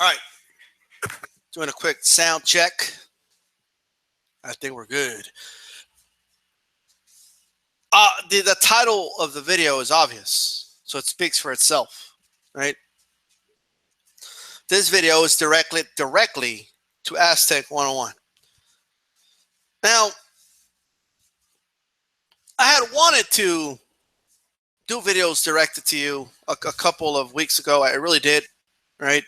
All right, doing a quick sound check. I think we're good. The title of the video is obvious, so it speaks for itself, right? This video is directly to Aztec 101. Now, I had wanted to do videos directed to you a couple of weeks ago. I really did, right?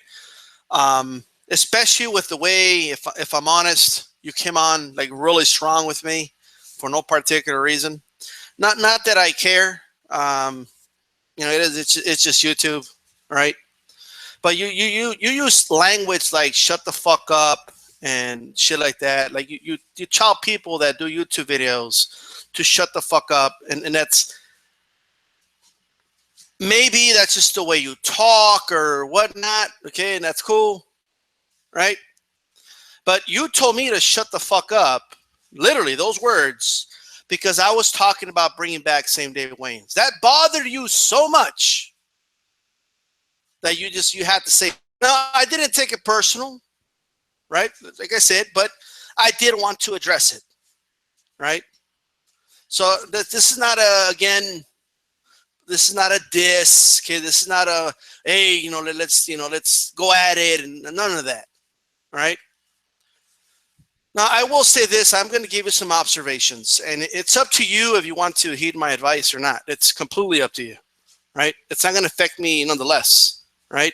Especially with the way, if I'm honest, you came on like really strong with me for no particular reason. Not that I care. It's just YouTube, right? But you use language like "shut the fuck up" and shit like that. Like you tell people that do YouTube videos to shut the fuck up, and that's maybe that's just the way you talk or whatnot. Okay, and that's cool, right? But you told me to shut the fuck up, literally those words, because I was talking about bringing back same-day weigh-ins. That bothered you so much that you had to say, no, I didn't take it personal, right? Like I said, but I did want to address it, right? So this is not this is not a diss, okay? This is not a, hey, let's go at it, and none of that, right? Now, I will say this. I'm going to give you some observations, and it's up to you if you want to heed my advice or not. It's completely up to you, right? It's not going to affect me nonetheless, right?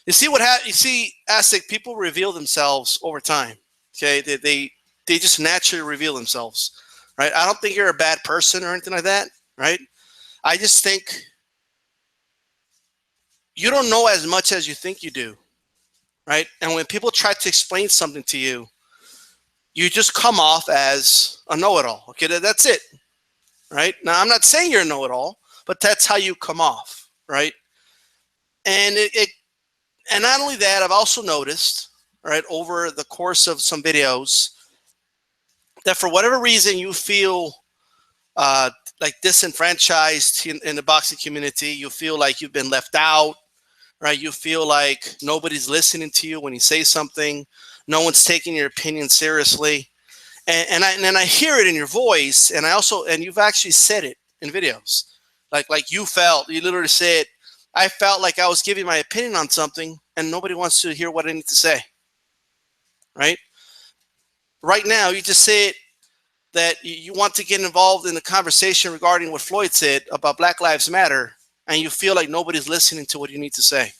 You see you see, Aztec, people reveal themselves over time, okay? They just naturally reveal themselves, right? I don't think you're a bad person or anything like that, right? I just think you don't know as much as you think you do, right? And when people try to explain something to you, you just come off as a know-it-all. Okay, that's it, right? Now, I'm not saying you're a know-it-all, but that's how you come off, right? And and not only that, I've also noticed, right, over the course of some videos, that for whatever reason you feel like disenfranchised in the boxing community. You feel like you've been left out, right? You feel like nobody's listening to you when you say something. No one's taking your opinion seriously. And I hear it in your voice, and you've actually said it in videos. Like you literally said, I felt like I was giving my opinion on something and nobody wants to hear what I need to say, right? Right now, you just said that you want to get involved in the conversation regarding what Floyd said about Black Lives Matter, and you feel like nobody's listening to what you need to say.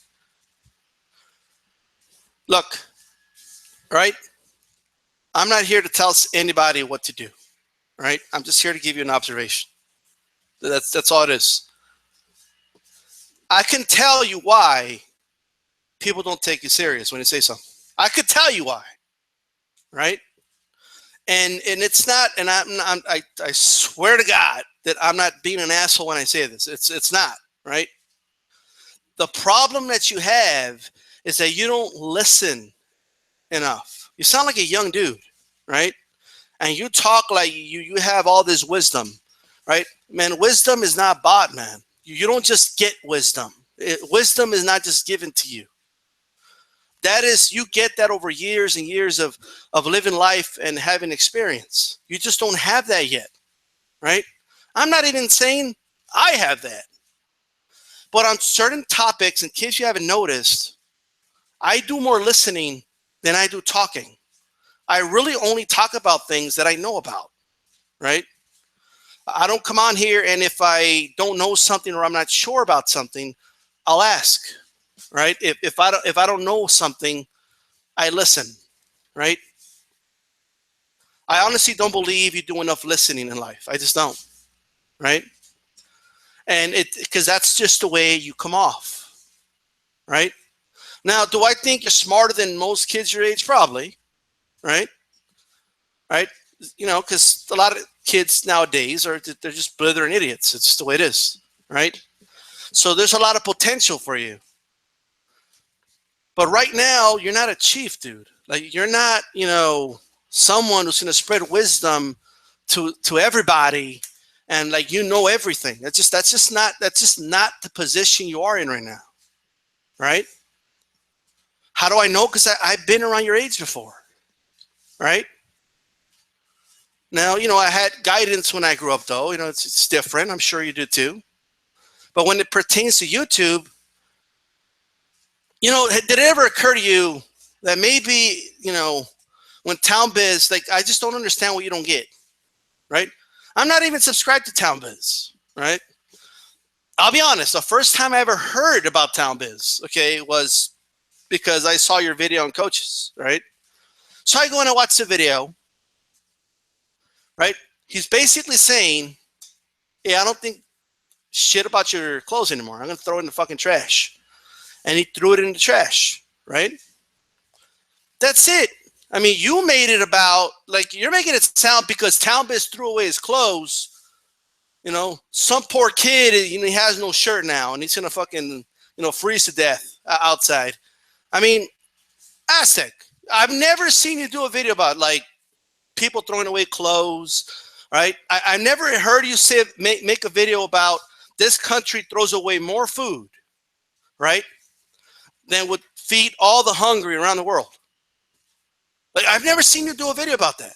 Look, right? I'm not here to tell anybody what to do, right? I'm just here to give you an observation. That's all it is. I can tell you why people don't take you serious when you say something. I could tell you why, right? And it's not, and I swear to God that I'm not being an asshole when I say this. It's not, right? The problem that you have is that you don't listen enough. You sound like a young dude, right? And you talk like you have all this wisdom, right? Man, wisdom is not bought, man. You don't just get wisdom. Wisdom is not just given to you. That is, you get that over years and years of living life and having experience. You just don't have that yet, right? I'm not even saying I have that. But on certain topics, in case you haven't noticed, I do more listening than I do talking. I really only talk about things that I know about, right? I don't come on here, and if I don't know something or I'm not sure about something, I'll ask, right? If I don't know something, I listen, right? I honestly don't believe you do enough listening in life. I just don't, right? And because that's just the way you come off, right? Now, do I think you're smarter than most kids your age? Probably, right? Right? You know, because a lot of kids nowadays they're just blithering idiots. It's just the way it is, right? So there's a lot of potential for you. But right now, you're not a chief, dude. Like, you're not, someone who's going to spread wisdom to everybody, and like, everything. That's just not the position you are in right now, right? How do I know? Because I've been around your age before, right? Now, I had guidance when I grew up, though. It's different. I'm sure you did too. But when it pertains to YouTube, did it ever occur to you that maybe, when Town Biz, like, I just don't understand what you don't get, right? I'm not even subscribed to Town Biz, right? I'll be honest. The first time I ever heard about Town Biz, okay, was because I saw your video on coaches, right? So I go in and watch the video, right? He's basically saying, "Hey, I don't think shit about your clothes anymore. I'm going to throw it in the fucking trash." And he threw it in the trash, right? That's it. I mean, you made it about, like, you're making it sound because Town Biz threw away his clothes. Some poor kid, he has no shirt now, and he's going to fucking, freeze to death outside. I mean, Aztec, I've never seen you do a video about, like, people throwing away clothes, right? I never heard you say make a video about this country throws away more food, right, than would feed all the hungry around the world. Like, I've never seen you do a video about that.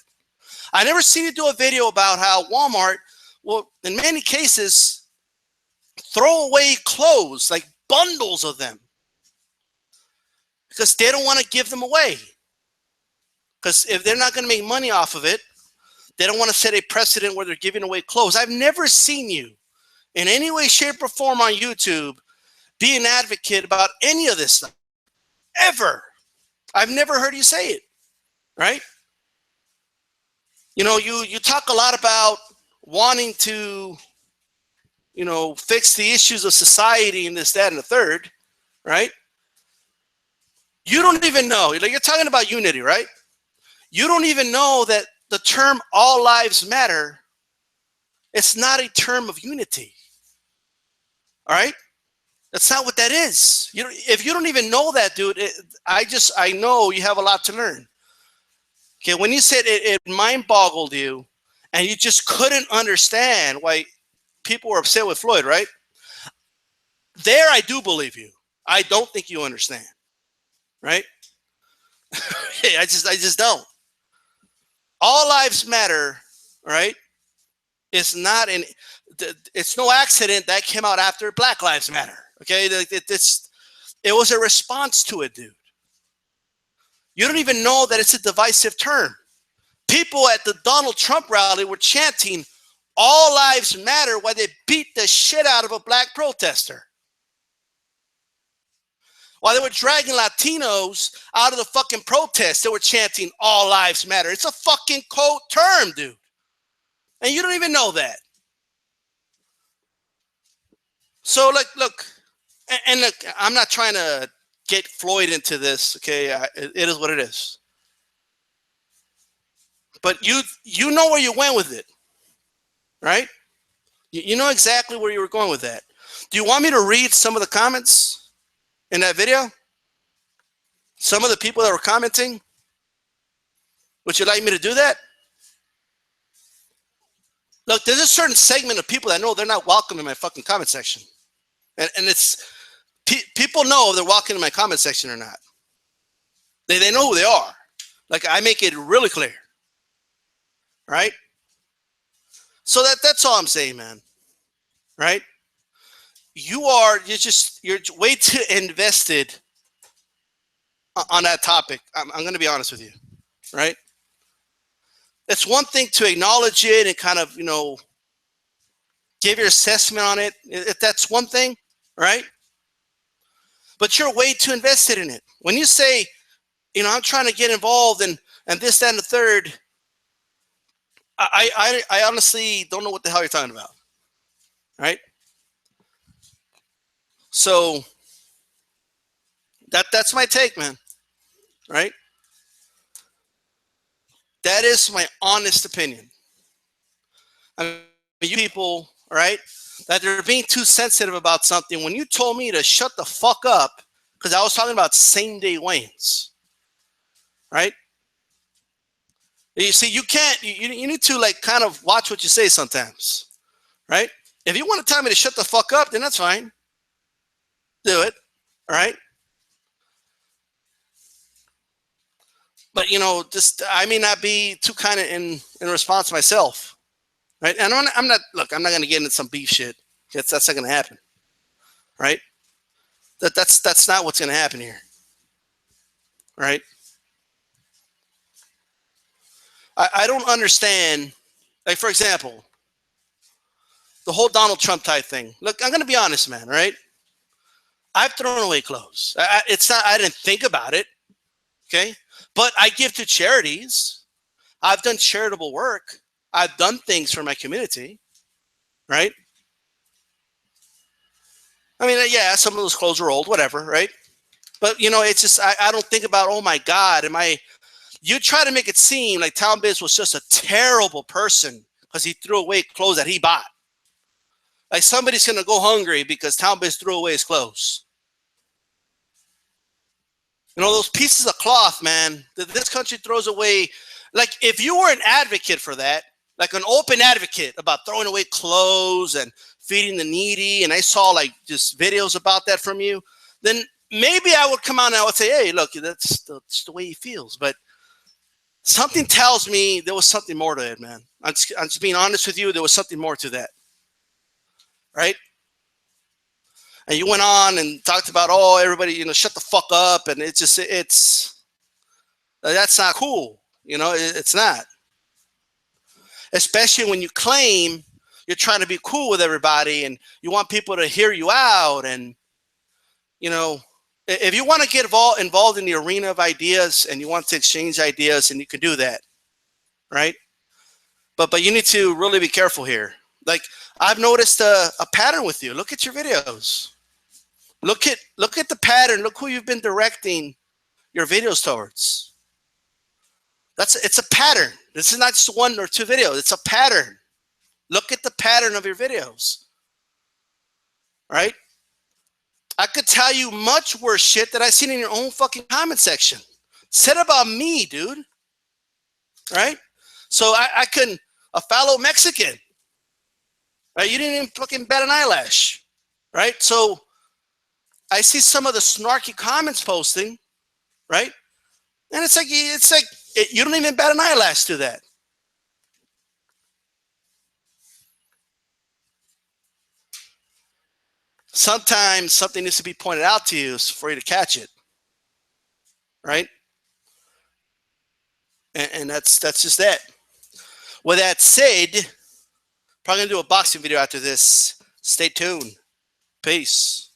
I never seen you do a video about how Walmart, well, in many cases, throw away clothes, like bundles of them, because they don't want to give them away. Because if they're not going to make money off of it, they don't want to set a precedent where they're giving away clothes. I've never seen you in any way, shape, or form on YouTube be an advocate about any of this stuff, ever. I've never heard you say it, right? You talk a lot about wanting to, fix the issues of society and this, that, and the third, right? You don't even know. Like, you're talking about unity, right? You don't even know that the term "all lives matter," it's not a term of unity. All right? That's not what that is. If you don't even know that, dude, I know you have a lot to learn. Okay, when you said it mind boggled you and you just couldn't understand why people were upset with Floyd, right? There, I do believe you. I don't think you understand, right? Hey, I just don't. All lives matter, right? It's no accident that came out after Black Lives Matter. Okay, it was a response to it, dude. You don't even know that it's a divisive term. People at the Donald Trump rally were chanting "all lives matter" while they beat the shit out of a black protester. While they were dragging Latinos out of the fucking protest, they were chanting "all lives matter." It's a fucking code term, dude. And you don't even know that. So, look, I'm not trying to get Floyd into this, okay? It is what it is. But you know where you went with it, right? You know exactly where you were going with that. Do you want me to read some of the comments in that video? Some of the people that were commenting? Would you like me to do that? Look, there's a certain segment of people that know they're not welcome in my fucking comment section. And it's people know if they're welcome in my comment section or not. They know who they are. Like, I make it really clear. Right? So that's all I'm saying, man. Right? You're way too invested on that topic. I'm going to be honest with you. Right? It's one thing to acknowledge it and kind of, give your assessment on it. If that's one thing, right? But you're way too invested in it. When you say, I'm trying to get involved and this, that, and the third, I honestly don't know what the hell you're talking about, right? So that's my take, man, right? That is my honest opinion. I mean, you people, right, that they're being too sensitive about something. When you told me to shut the fuck up, because I was talking about same-day weigh-ins, right? You see, you can't, you need to, like, kind of watch what you say sometimes, right? If you want to tell me to shut the fuck up, then that's fine. Do it, all right? But just I may not be too kind of in response myself, right? And I'm not. Look, I'm not going to get into some beef shit. That's not going to happen, right? That's not what's going to happen here, right? I don't understand. Like for example, the whole Donald Trump type thing. Look, I'm going to be honest, man. Right? I've thrown away clothes. It's not. I didn't think about it. Okay, but I give to charities. I've done charitable work. I've done things for my community. Right? I mean, yeah, some of those clothes are old, whatever. Right? But it's just I don't think about. Oh my God, am I? You try to make it seem like Tom Biz was just a terrible person because he threw away clothes that he bought. Like somebody's gonna go hungry because Tom Biz threw away his clothes. Those pieces of cloth, man, that this country throws away. Like, if you were an advocate for that, like an open advocate about throwing away clothes and feeding the needy, and I saw like just videos about that from you, then maybe I would come out and I would say, hey, look, that's the way he feels. But something tells me there was something more to it, man. I'm just being honest with you. There was something more to that, right? And you went on and talked about, oh, everybody, shut the fuck up, and it's that's not cool. It's not. Especially when you claim you're trying to be cool with everybody and you want people to hear you out, and if you want to get involved in the arena of ideas and you want to exchange ideas, and you can do that, right? But you need to really be careful here. Like, I've noticed a pattern with you. Look at your videos. Look at the pattern. Look who you've been directing your videos towards. It's a pattern. This is not just one or two videos. It's a pattern. Look at the pattern of your videos, right? I could tell you much worse shit that I've seen in your own fucking comment section. Said about me, dude. Right? So I couldn't, a fellow Mexican, right? You didn't even fucking bat an eyelash, right? So I see some of the snarky comments posting, right? And it's like you don't even bat an eyelash to that. Sometimes something needs to be pointed out to you for you to catch it, right? And that's just that. With that said, probably gonna do a boxing video after this. Stay tuned. Peace.